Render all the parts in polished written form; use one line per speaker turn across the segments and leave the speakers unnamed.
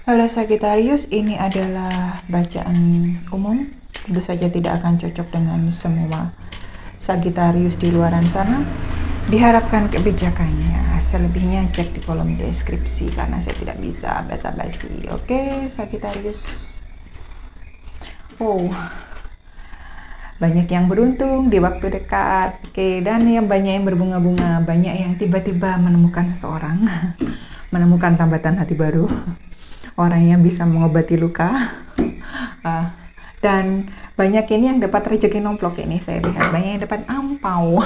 Halo Sagittarius, ini adalah bacaan umum. Tentu saja tidak akan cocok dengan semua Sagittarius di luaran sana. Diharapkan kebijakannya. Selebihnya cek di kolom deskripsi karena saya tidak bisa basa-basi. Oke, Sagittarius. Oh, banyak yang beruntung di waktu dekat. Oke, dan yang banyak yang berbunga-bunga, banyak yang tiba-tiba menemukan seseorang, menemukan tambatan hati baru. Orang yang bisa mengobati luka. Dan banyak ini yang dapat rezeki nomplok ini, saya lihat banyak yang dapat ampau.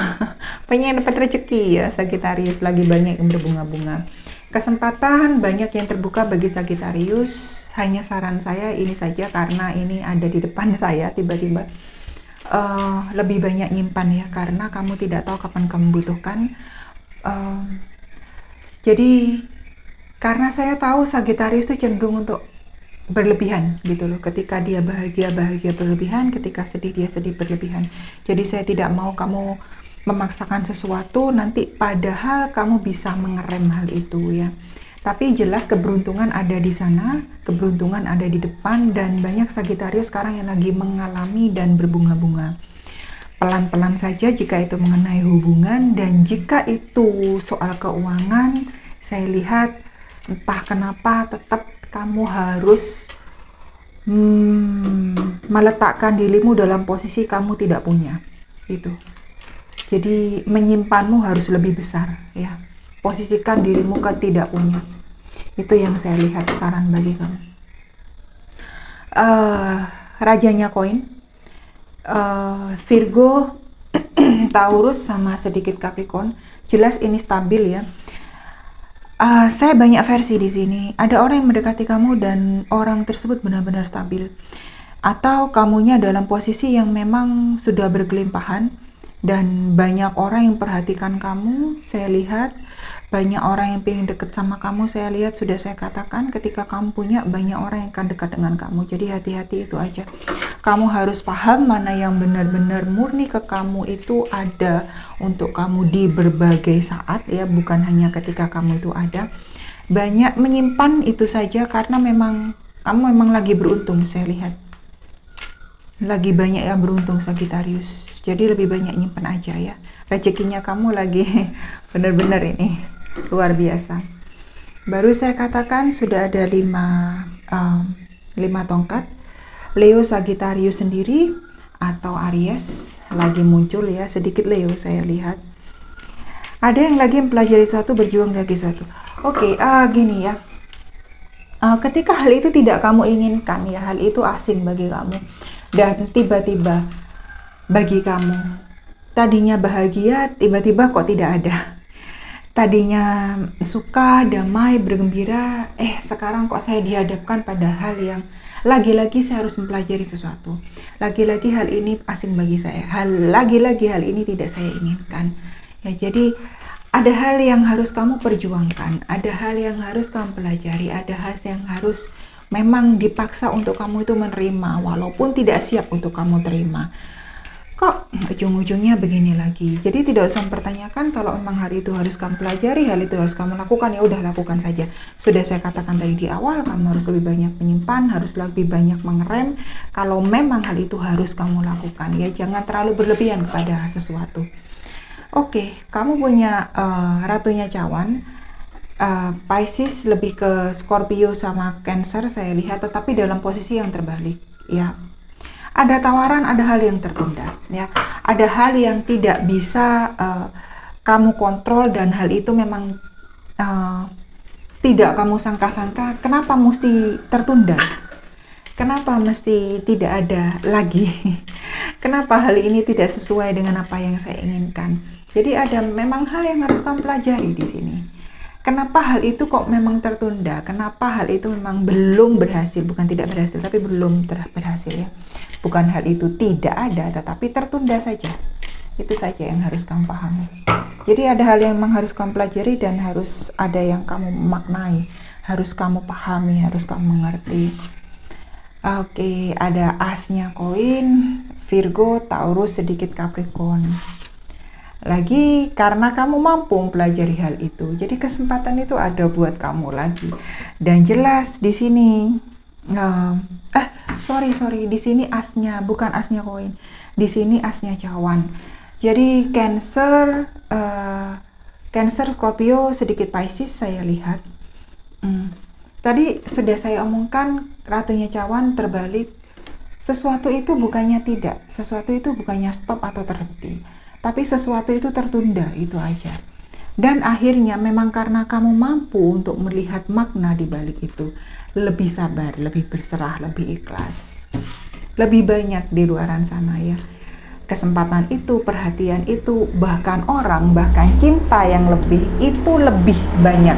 Banyak yang dapat rezeki ya Sagittarius, lagi banyak yang berbunga-bunga. Kesempatan banyak yang terbuka bagi Sagittarius. Hanya saran saya ini saja, karena ini ada di depan saya tiba-tiba. Lebih banyak nyimpan ya, karena kamu tidak tahu kapan kamu butuhkan. Jadi karena saya tahu Sagittarius itu cenderung untuk berlebihan gitu loh. Ketika dia bahagia berlebihan, ketika sedih dia sedih berlebihan. Jadi saya tidak mau kamu memaksakan sesuatu nanti padahal kamu bisa mengerem hal itu ya. Tapi jelas keberuntungan ada di sana, keberuntungan ada di depan, dan banyak Sagittarius sekarang yang lagi mengalami dan berbunga-bunga. Pelan-pelan saja jika itu mengenai hubungan, dan jika itu soal keuangan, saya lihat entah kenapa tetap kamu harus meletakkan dirimu dalam posisi kamu tidak punya itu. Jadi menyimpanmu harus lebih besar ya. Posisikan dirimu ke tidak punya. Itu yang saya lihat, saran bagi kamu. Rajanya koin, Virgo, Taurus sama sedikit Capricorn. Jelas ini stabil ya. Saya banyak versi di sini. Ada orang yang mendekati kamu dan orang tersebut benar-benar stabil. Atau kamunya dalam posisi yang memang sudah berkelimpahan dan banyak orang yang perhatikan kamu. Saya lihat banyak orang yang pengen deket sama kamu. Saya lihat, sudah saya katakan, ketika kamu punya, banyak orang yang akan dekat dengan kamu. Jadi hati-hati, itu aja. Kamu harus paham mana yang benar-benar murni ke kamu, itu ada untuk kamu di berbagai saat ya, bukan hanya ketika kamu itu ada. Banyak menyimpan itu saja karena memang kamu memang lagi beruntung. Saya lihat lagi banyak yang beruntung Sagittarius, jadi lebih banyak nyimpan aja ya. Rezekinya kamu lagi benar-benar ini luar biasa. Baru saya katakan sudah ada 5 tongkat. Leo, Sagittarius sendiri atau Aries lagi muncul ya, sedikit Leo saya lihat. Ada yang lagi mempelajari sesuatu, berjuang lagi sesuatu. Oke, gini ya. Ketika hal itu tidak kamu inginkan ya, hal itu asing bagi kamu, dan tiba-tiba bagi kamu tadinya bahagia, tiba-tiba kok tidak ada. Tadinya suka, damai, bergembira, sekarang kok saya dihadapkan pada hal yang lagi-lagi saya harus mempelajari sesuatu. Lagi-lagi hal ini asing bagi saya. Lagi-lagi hal ini tidak saya inginkan. Ya, jadi ada hal yang harus kamu perjuangkan, ada hal yang harus kamu pelajari, ada hal yang harus memang dipaksa untuk kamu itu menerima, walaupun tidak siap untuk kamu terima. Kok ujung-ujungnya begini lagi? Jadi tidak usah mempertanyakan. Kalau memang hal itu harus kamu pelajari, hal itu harus kamu lakukan, ya udah lakukan saja. Sudah saya katakan tadi di awal, kamu harus lebih banyak menyimpan, harus lebih banyak mengerem. Kalau memang hal itu harus kamu lakukan, ya jangan terlalu berlebihan kepada sesuatu. Oke, kamu punya ratunya cawan, Pisces lebih ke Scorpio sama Cancer saya lihat, tetapi dalam posisi yang terbalik ya. Ada tawaran, ada hal yang tertunda ya, ada hal yang tidak bisa kamu kontrol, dan hal itu memang tidak kamu sangka-sangka. Kenapa mesti tertunda? Kenapa mesti tidak ada lagi? Kenapa hal ini tidak sesuai dengan apa yang saya inginkan? Jadi ada memang hal yang harus kamu pelajari di sini. Kenapa hal itu kok memang tertunda? Kenapa hal itu memang belum berhasil? Bukan tidak berhasil, tapi belum berhasil ya. Bukan hal itu tidak ada, tetapi tertunda saja. Itu saja yang harus kamu pahami. Jadi ada hal yang memang harus kamu pelajari, dan harus ada yang kamu maknai, harus kamu pahami, harus kamu mengerti. Oke, ada asnya koin, Virgo, Taurus, sedikit Capricorn. Lagi karena kamu mampu mempelajari hal itu. Jadi kesempatan itu ada buat kamu lagi. Dan jelas di sini sorry, di sini asnya, bukan asnya koin. Di sini asnya cawan. Jadi Cancer, Scorpio, sedikit Pisces saya lihat. Tadi sudah saya omongkan, ratunya cawan terbalik. Sesuatu itu bukannya tidak, sesuatu itu bukannya stop atau terhenti, tapi sesuatu itu tertunda, itu aja. Dan akhirnya memang karena kamu mampu untuk melihat makna di balik itu, lebih sabar, lebih berserah, lebih ikhlas. Lebih banyak di luaran sana ya. Kesempatan itu, perhatian itu, bahkan orang, bahkan cinta yang lebih, itu lebih banyak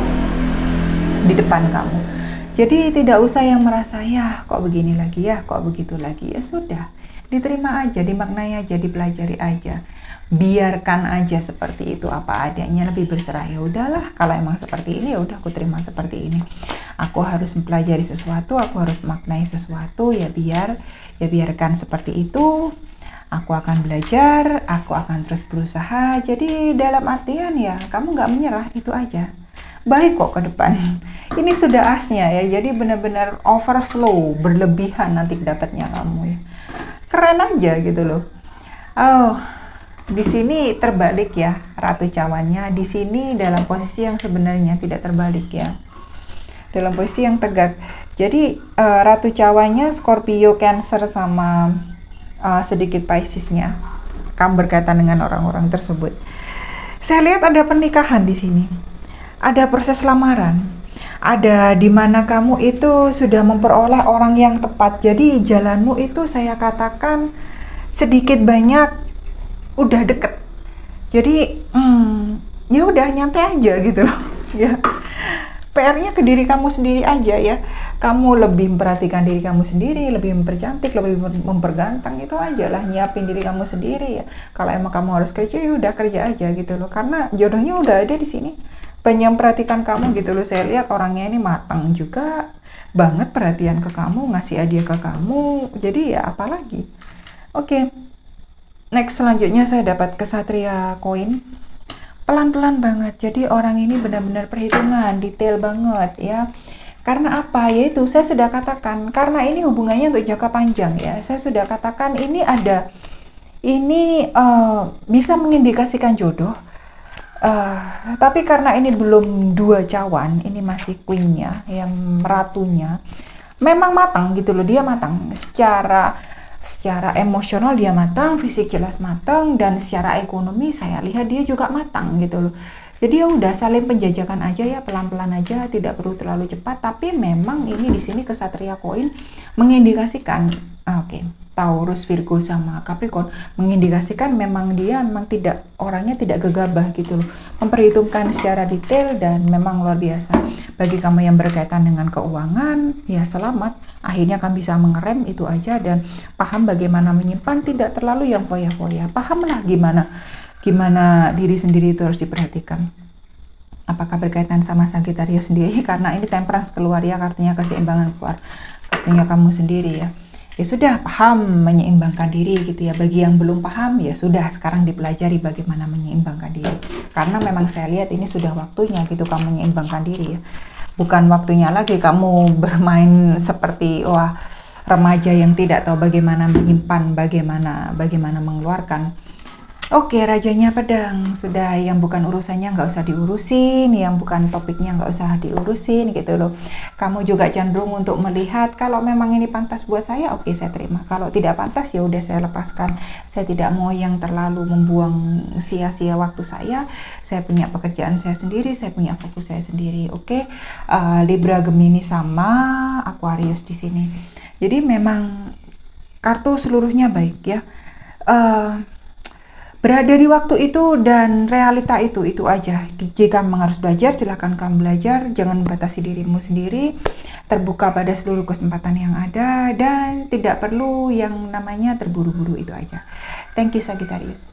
di depan kamu. Jadi tidak usah yang merasa, ya kok begini lagi, ya kok begitu lagi. Ya sudah, diterima aja, dimaknai aja, dipelajari aja. Biarkan aja seperti itu apa adanya, lebih berserah. Ya udahlah, kalau emang seperti ini ya udah aku terima seperti ini. Aku harus mempelajari sesuatu, aku harus maknai sesuatu, ya biarkan seperti itu. Aku akan belajar, aku akan terus berusaha. Jadi dalam artian ya, kamu nggak menyerah, itu aja. Baik kok ke depan. Ini sudah asnya ya, jadi benar-benar overflow, berlebihan nanti dapatnya kamu ya. Keren aja gitu loh. Oh, di sini terbalik ya, ratu cawannya. Di sini dalam posisi yang sebenarnya tidak terbalik ya. Dalam posisi yang tegak. Jadi ratu cawannya Scorpio, Cancer sama sedikit Piscesnya. Kamu berkaitan dengan orang-orang tersebut. Saya lihat ada pernikahan di sini. Ada proses lamaran. Ada di mana kamu itu sudah memperoleh orang yang tepat. Jadi jalanmu itu saya katakan sedikit banyak udah deket. Jadi ya udah nyantai aja gitu loh. Ya. PR-nya ke diri kamu sendiri aja ya. Kamu lebih memperhatikan diri kamu sendiri, lebih mempercantik, lebih memperganteng, itu aja lah, nyiapin diri kamu sendiri ya. Kalau emang kamu harus kerja, ya udah kerja aja gitu loh. Karena jodohnya udah ada di sini. Banyak memperhatikan kamu gitu loh. Saya lihat orangnya ini matang juga banget, perhatian ke kamu, ngasih hadiah ke kamu. Jadi ya apalagi. Oke. Next, selanjutnya saya dapat kesatria koin. Pelan-pelan banget, jadi orang ini benar-benar perhitungan, detail banget ya. Karena apa? Yaitu saya sudah katakan, karena ini hubungannya untuk jangka panjang ya. Saya sudah katakan ini bisa mengindikasikan jodoh. Tapi karena ini belum dua cawan, ini masih queennya, yang ratunya. Memang matang gitu loh, dia matang secara emosional dia matang, fisik jelas matang, dan secara ekonomi saya lihat dia juga matang gitu loh. Jadi ya udah saling penjajakan aja ya, pelan-pelan aja, tidak perlu terlalu cepat. Tapi memang ini di sini kesatria koin mengindikasikan, Taurus, Virgo sama Capricorn mengindikasikan memang dia tidak, orangnya tidak gegabah gitu loh, memperhitungkan secara detail dan memang luar biasa. Bagi kamu yang berkaitan dengan keuangan, ya selamat, akhirnya kamu bisa mengerem itu aja dan paham bagaimana menyimpan, tidak terlalu yang foya-foya. Pahamlah gimana diri sendiri itu harus diperhatikan. Apakah berkaitan sama Sagittarius sendiri, karena ini temperance keluar ya, kartunya keseimbangan keluar, kartunya kamu sendiri ya. Ya sudah, paham menyeimbangkan diri gitu ya. Bagi yang belum paham, ya sudah, sekarang dipelajari bagaimana menyeimbangkan diri. Karena memang saya lihat ini sudah waktunya gitu kamu menyeimbangkan diri ya. Bukan waktunya lagi kamu bermain seperti remaja yang tidak tahu bagaimana menyimpan, bagaimana mengeluarkan. Oke, rajanya pedang. Sudah, yang bukan urusannya nggak usah diurusin, yang bukan topiknya nggak usah diurusin gitu loh. Kamu juga cenderung untuk melihat kalau memang ini pantas buat saya, oke saya terima. Kalau tidak pantas ya udah saya lepaskan. Saya tidak mau yang terlalu membuang sia-sia waktu saya. Saya punya pekerjaan saya sendiri, saya punya fokus saya sendiri. Oke. Libra, Gemini sama Aquarius di sini. Jadi memang kartu seluruhnya baik ya. Berada di waktu itu dan realita itu aja. Jika memang harus belajar, silakan kamu belajar. Jangan membatasi dirimu sendiri. Terbuka pada seluruh kesempatan yang ada dan tidak perlu yang namanya terburu-buru, itu aja. Thank you Sagittarius.